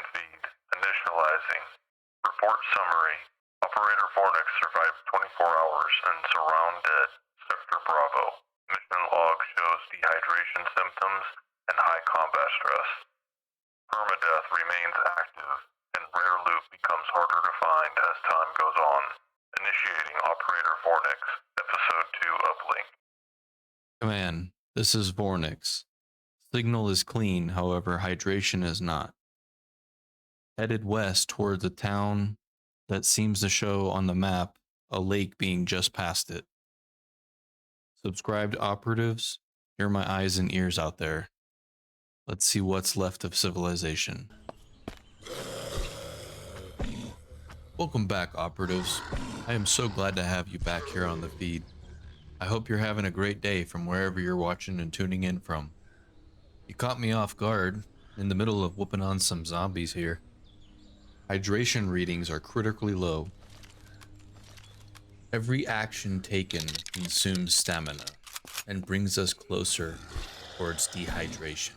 and feed. Initializing. Report summary. Operator VORNIX survived 24 hours in SurrounDead, Sector Bravo. Mission log shows dehydration symptoms and high combat stress. Permadeath remains active, and rare loot becomes harder to find as time goes on. Initiating Operator VORNIX, Episode 2 uplink. Command, this is VORNIX. Signal is clean, however, hydration is not. Headed west towards a town that seems to show on the map a lake being just past it. Subscribed operatives, you're my eyes and ears out there. Let's see what's left of civilization. Welcome back, operatives. I am so glad to have you back here on the feed. I hope you're having a great day from wherever you're watching and tuning in from. You caught me off guard in the middle of whooping on some zombies here. Hydration readings are critically low. Every action taken consumes stamina and brings us closer towards dehydration.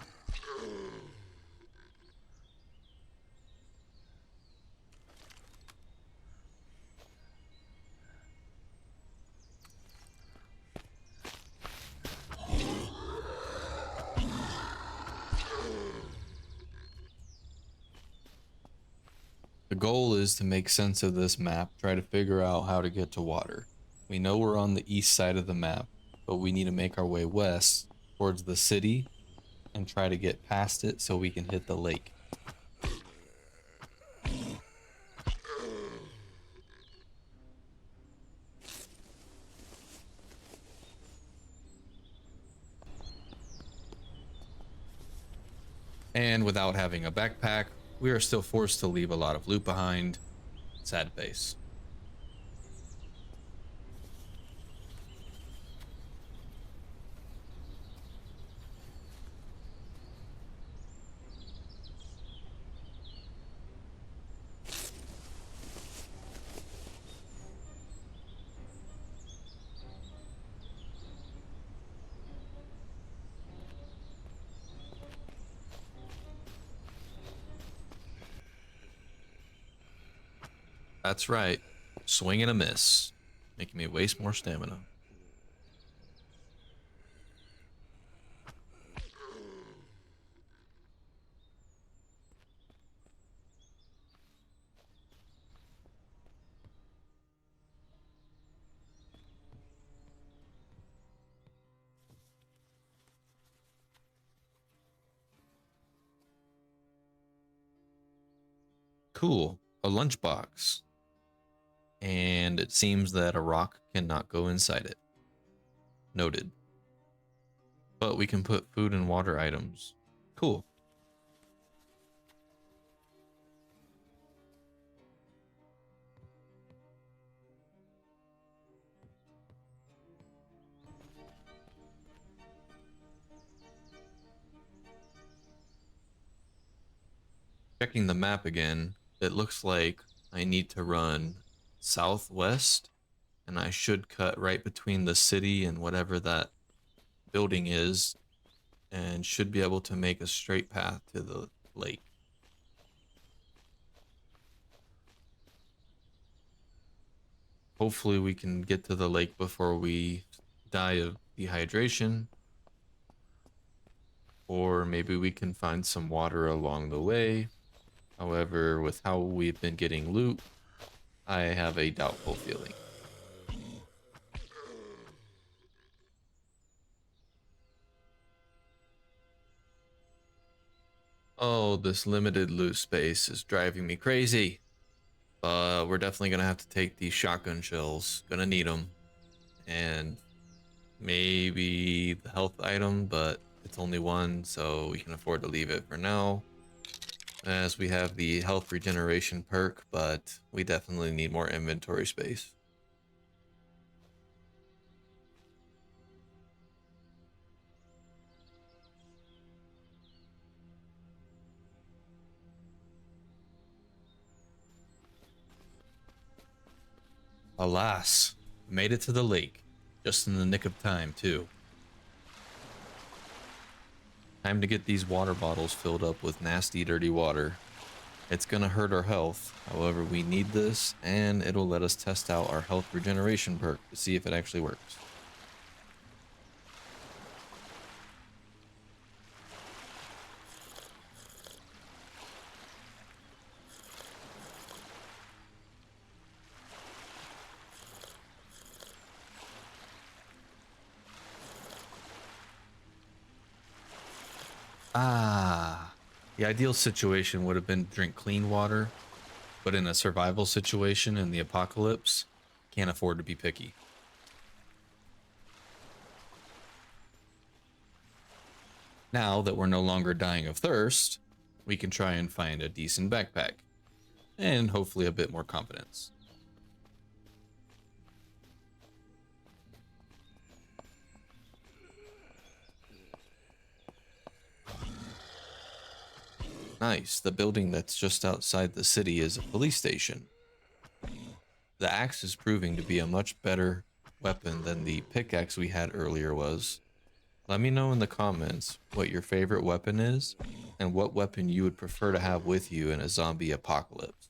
The goal is to make sense of this map, try to figure out how to get to water. We know we're on the east side of the map, but we need to make our way west towards the city and try to get past it so we can hit the lake. And without having a backpack, we are still forced to leave a lot of loot behind. Sad face. That's right, swing and a miss, making me waste more stamina. Cool, a lunchbox. And it seems that a rock cannot go inside it. Noted. But we can put food and water items. Cool. Checking the map again, it looks like I need to run southwest, and I should cut right between the city and whatever that building is, and should be able to make a straight path to the lake. Hopefully we can get to the lake before we die of dehydration, or maybe we can find some water along the way. However, with how we've been getting loot, I have a doubtful feeling. Oh, this limited loot space is driving me crazy. We're definitely gonna have to take these shotgun shells. Gonna need them. And maybe the health item, but it's only one, so we can afford to leave it for now. As we have the health regeneration perk, but we definitely need more inventory space. Alas, made it to the lake, just in the nick of time too. Time to get these water bottles filled up with nasty, dirty water. It's gonna hurt our health. However, we need this, and it'll let us test out our health regeneration perk to see if it actually works. Ah, the ideal situation would have been drink clean water, but in a survival situation in the apocalypse, can't afford to be picky. Now that we're no longer dying of thirst, we can try and find a decent backpack, and hopefully a bit more confidence. Nice, the building that's just outside the city is a police station. The axe is proving to be a much better weapon than the pickaxe we had earlier was. Let me know in the comments what your favorite weapon is, and what weapon you would prefer to have with you in a zombie apocalypse.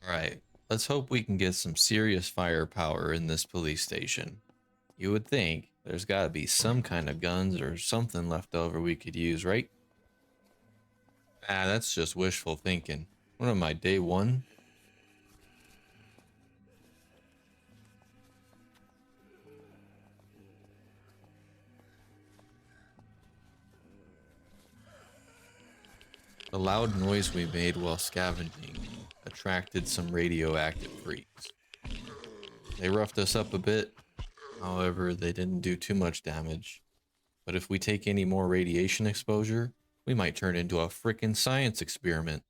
Alright, let's hope we can get some serious firepower in this police station. You would think there's gotta be some kind of guns or something left over we could use, right? Ah, that's just wishful thinking. What am I, day one? The loud noise we made while scavenging attracted some radioactive freaks. They roughed us up a bit, however, they didn't do too much damage. But if we take any more radiation exposure, we might turn into a frickin' science experiment.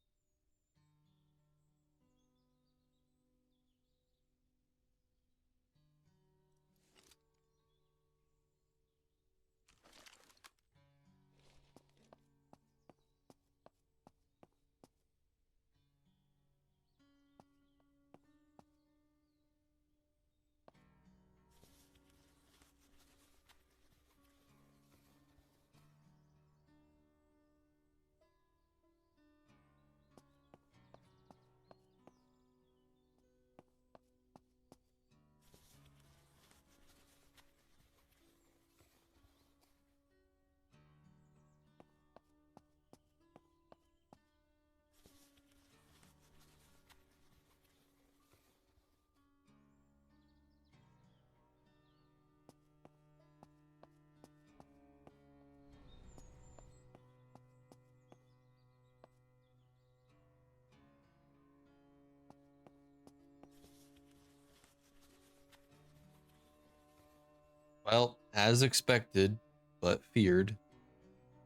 Well, as expected, but feared,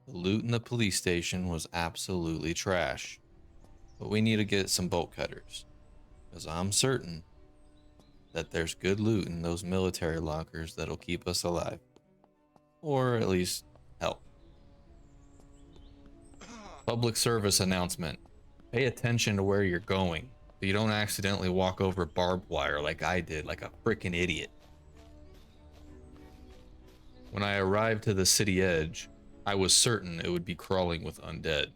the loot in the police station was absolutely trash. But we need to get some bolt cutters, because I'm certain that there's good loot in those military lockers that'll keep us alive. Or at least help. Public service announcement. Pay attention to where you're going, so you don't accidentally walk over barbed wire like I did, like a freaking idiot. When I arrived to the city edge, I was certain it would be crawling with undead.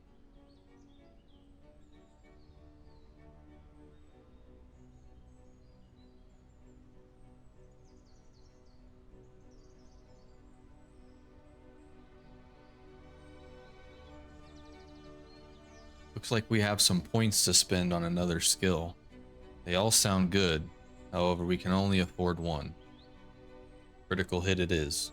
Looks like we have some points to spend on another skill. They all sound good, however we can only afford one. Critical hit it is.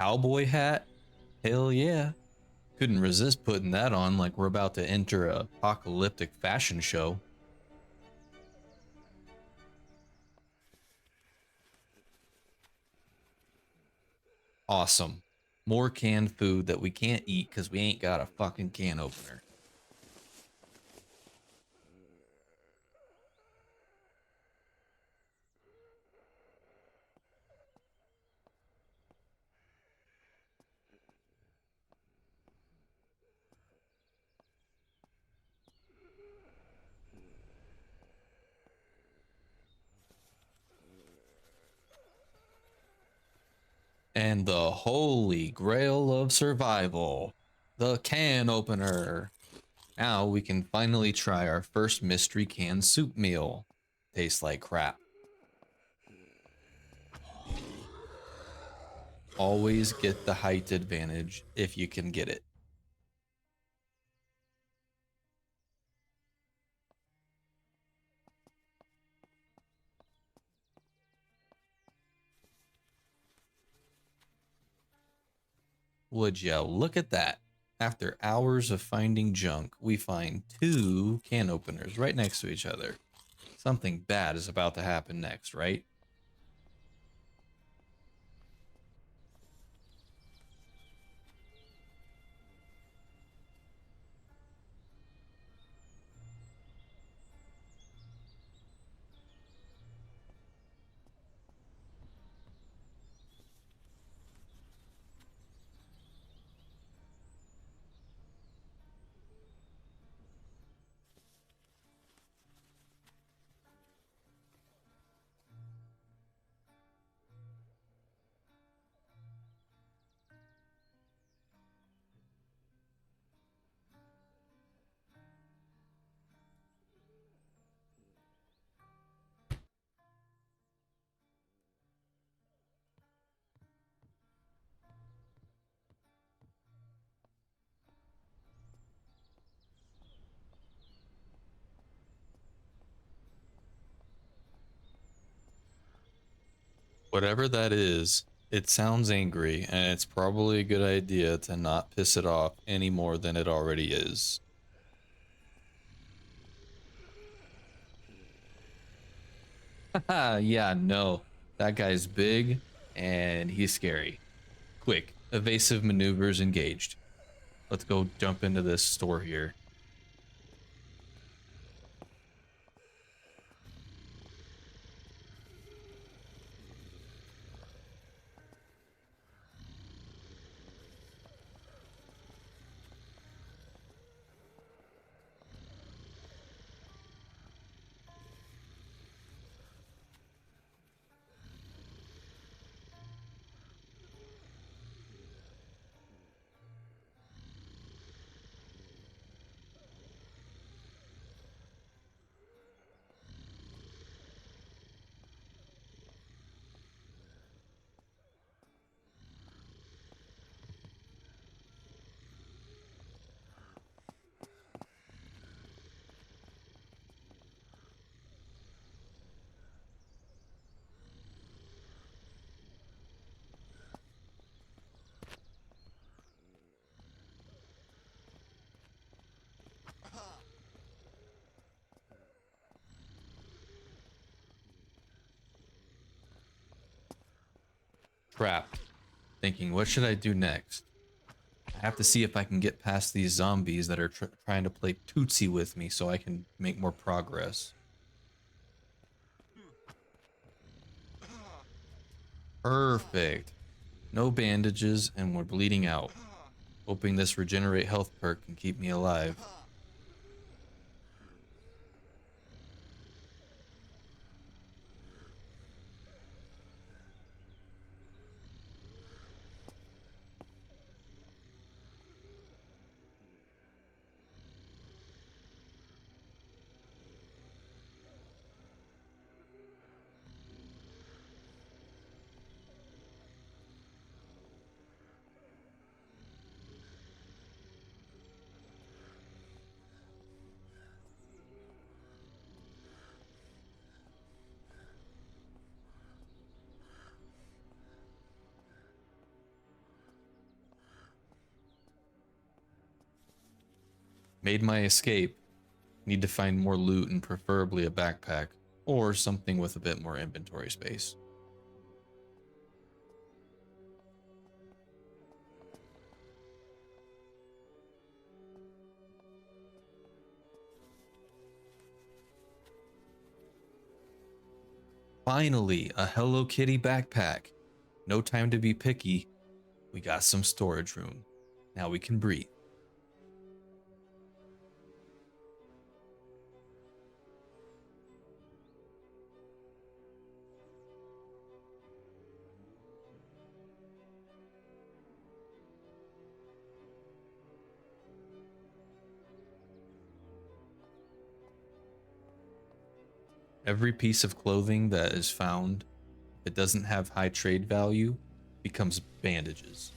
cowboy hat? Hell yeah. Couldn't resist putting that on like we're about to enter a apocalyptic fashion show. Awesome. More canned food that we can't eat because we ain't got a fucking can opener. And the holy grail of survival, the can opener. Now we can finally try our first mystery canned soup meal. Tastes like crap. Always get the height advantage if you can get it. Would ya look at that? After hours of finding junk, we find 2 can openers right next to each other. Something bad is about to happen next, right? Whatever that is, it sounds angry, and it's probably a good idea to not piss it off any more than it already is. Haha, yeah, no. That guy's big, and he's scary. Quick, evasive maneuvers engaged. Let's go jump into this store here. Crap. Thinking, what should I do next? I have to see if I can get past these zombies that are trying to play Tootsie with me so I can make more progress. Perfect. No bandages, and we're bleeding out. Hoping this regenerate health perk can keep me alive. Made my escape. Need to find more loot and preferably a backpack or something with a bit more inventory space. Finally, a Hello Kitty backpack. No time to be picky. We got some storage room. Now we can breathe. Every piece of clothing that is found that doesn't have high trade value becomes bandages.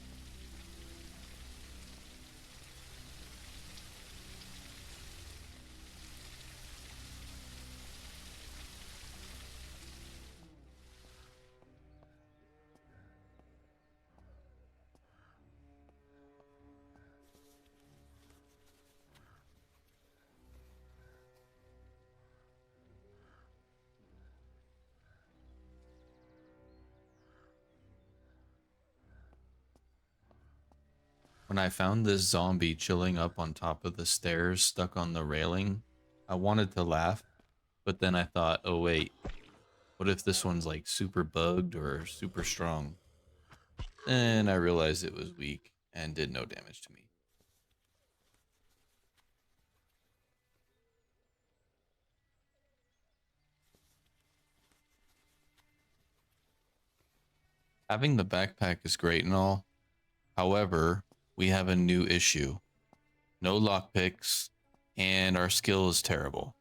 When I found this zombie chilling up on top of the stairs stuck on the railing, I wanted to laugh, but then I thought, oh wait, what if this one's like super bugged or super strong? And I realized it was weak and did no damage to me. Having the backpack is great and all. However, we have a new issue. No lockpicks, and our skill is terrible.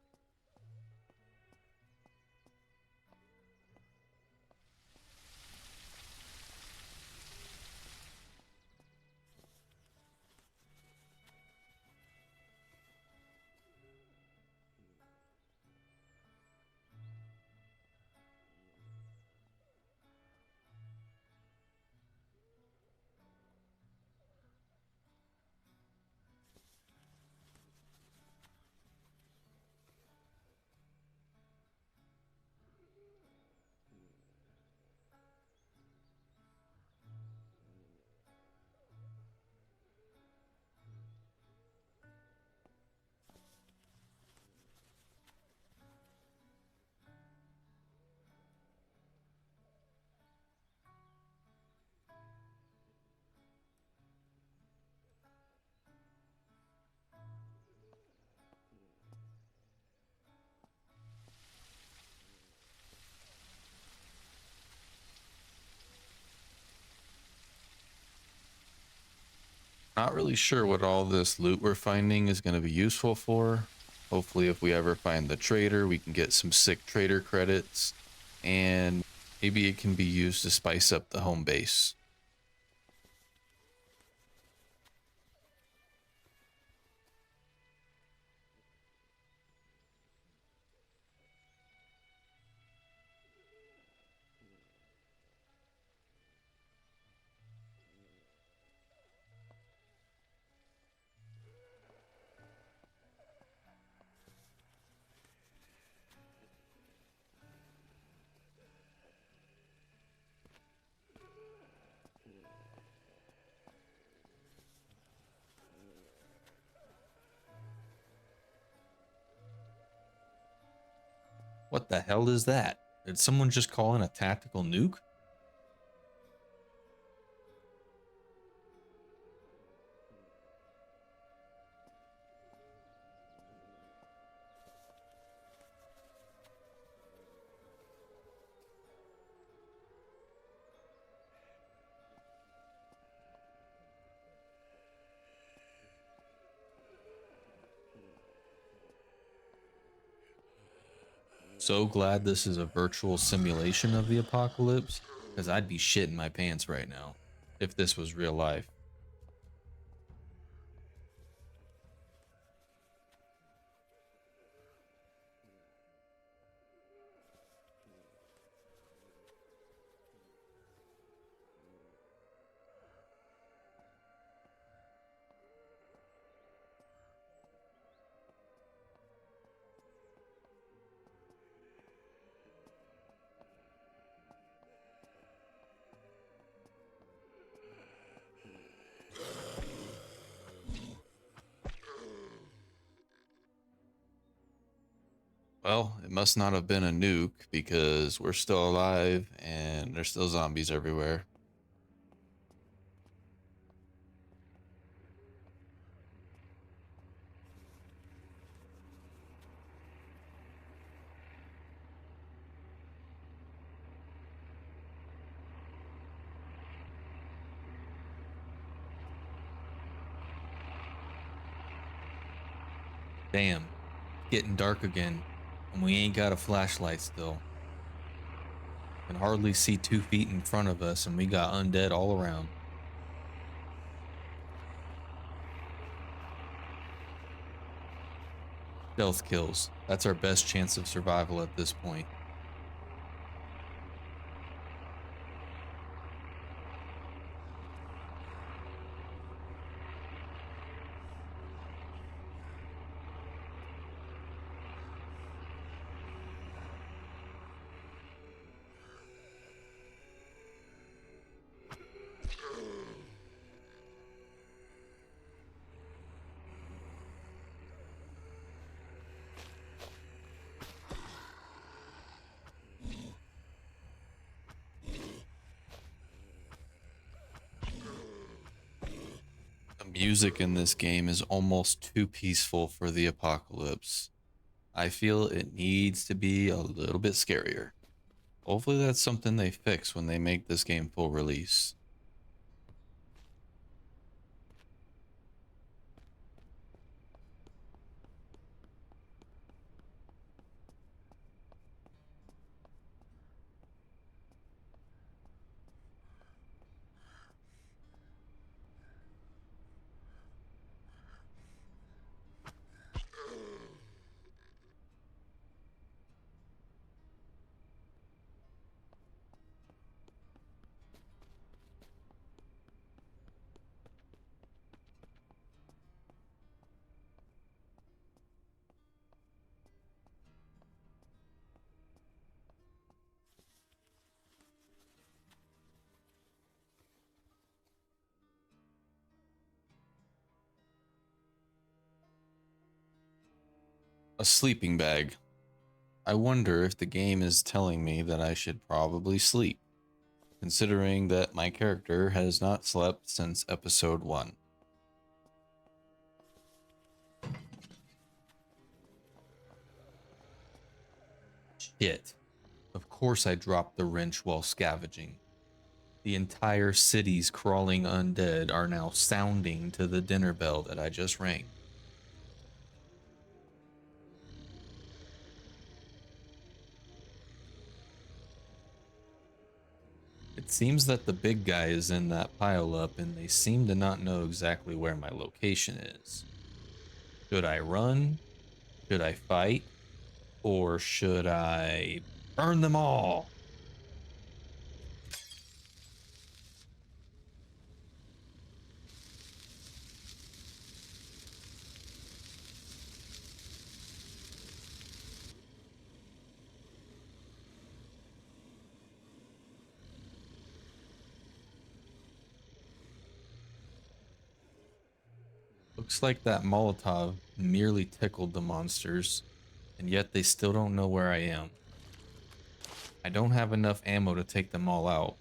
Not really sure what all this loot we're finding is going to be useful for. Hopefully, if we ever find the trader, we can get some sick trader credits, and maybe it can be used to spice up the home base. What the hell is that? Did someone just call in a tactical nuke? So glad this is a virtual simulation of the apocalypse, because I'd be shitting my pants right now if this was real life. Well, it must not have been a nuke because we're still alive and there's still zombies everywhere. Damn, getting dark again, and we ain't got a flashlight still. Can hardly see 2 feet in front of us, and we got undead all around. Stealth kills. That's our best chance of survival at this point. The music in this game is almost too peaceful for the apocalypse. I feel it needs to be a little bit scarier. Hopefully that's something they fix when they make this game full release. A sleeping bag. I wonder if the game is telling me that I should probably sleep, considering that my character has not slept since episode 1. Shit. Of course I dropped the wrench while scavenging. The entire city's crawling undead are now sounding to the dinner bell that I just rang. It seems that the big guy is in that pileup and they seem to not know exactly where my location is. Should I run? Should I fight? Or should I burn them all? Looks like that Molotov merely tickled the monsters, and yet they still don't know where I am. I don't have enough ammo to take them all out.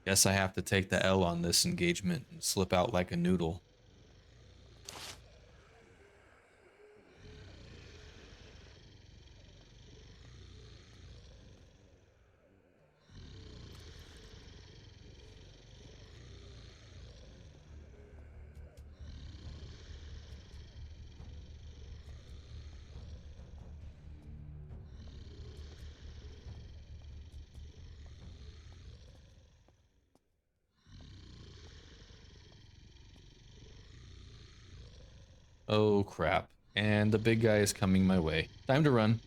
Guess I have to take the L on this engagement and slip out like a noodle. Oh crap. And the big guy is coming my way. Time to run.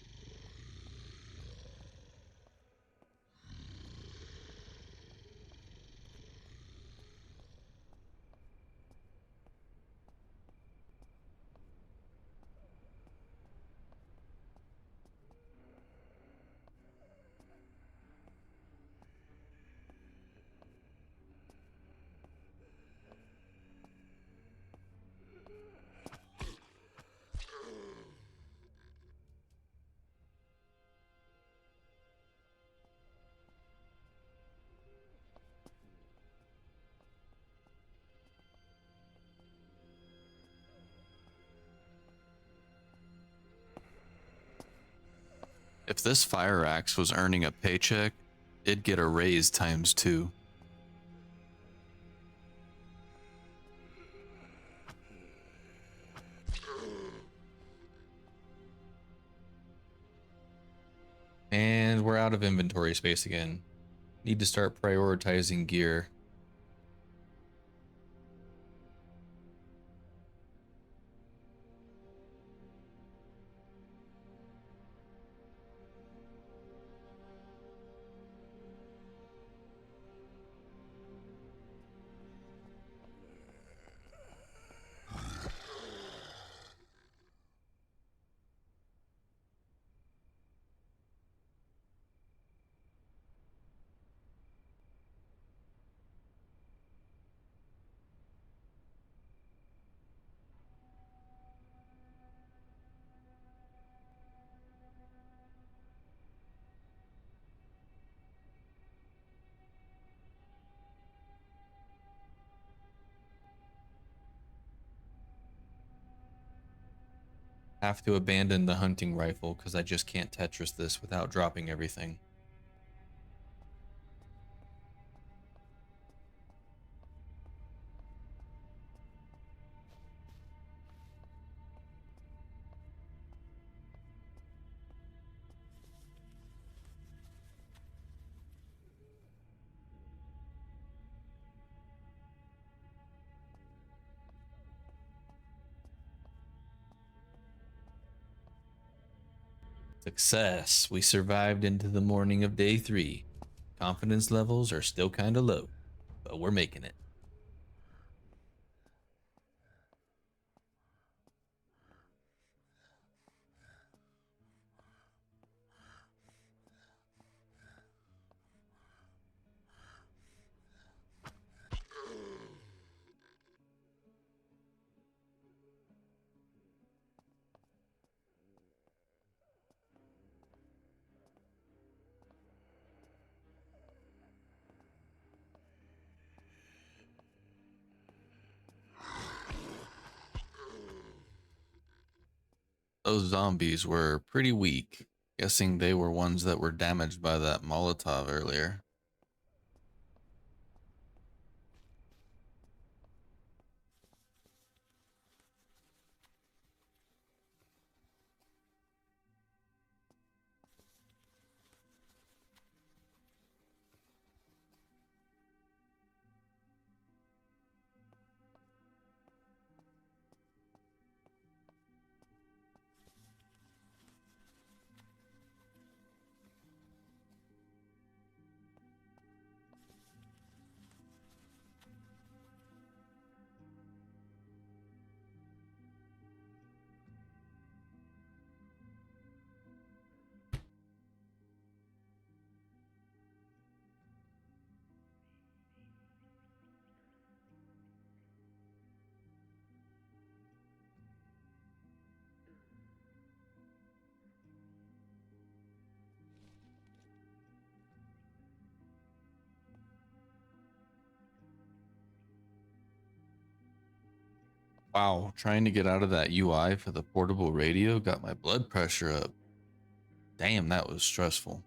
If this fire axe was earning a paycheck, it'd get a raise ×2. And we're out of inventory space again. Need to start prioritizing gear. Have to abandon the hunting rifle because I just can't Tetris this without dropping everything. Success. We survived into the morning of day 3. Confidence levels are still kind of low, but we're making it. Those zombies were pretty weak. Guessing they were ones that were damaged by that Molotov earlier. Wow, trying to get out of that UI for the portable radio got my blood pressure up. Damn, that was stressful.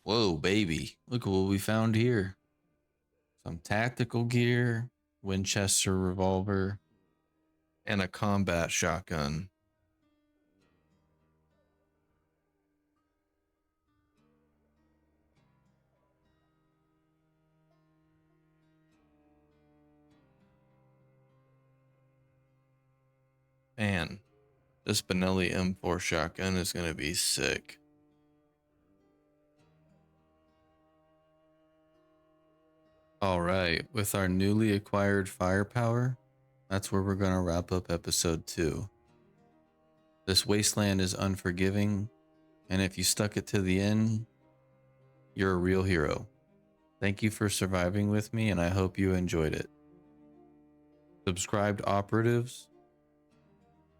Whoa, baby. Look at what we found here. Some tactical gear, Winchester revolver, and a combat shotgun. Man, this Benelli M4 shotgun is going to be sick. All right, with our newly acquired firepower, that's where we're going to wrap up episode 2. This wasteland is unforgiving, and if you stuck it to the end, you're a real hero. Thank you for surviving with me, and I hope you enjoyed it. Subscribed operatives,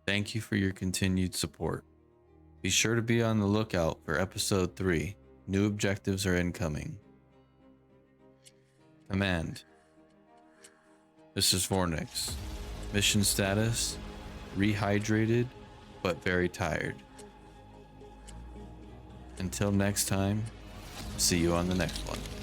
thank you for your continued support. Be sure to be on the lookout for episode 3. New objectives are incoming. Command. This is VORNIX. Mission status, rehydrated, but very tired. Until next time, see you on the next one.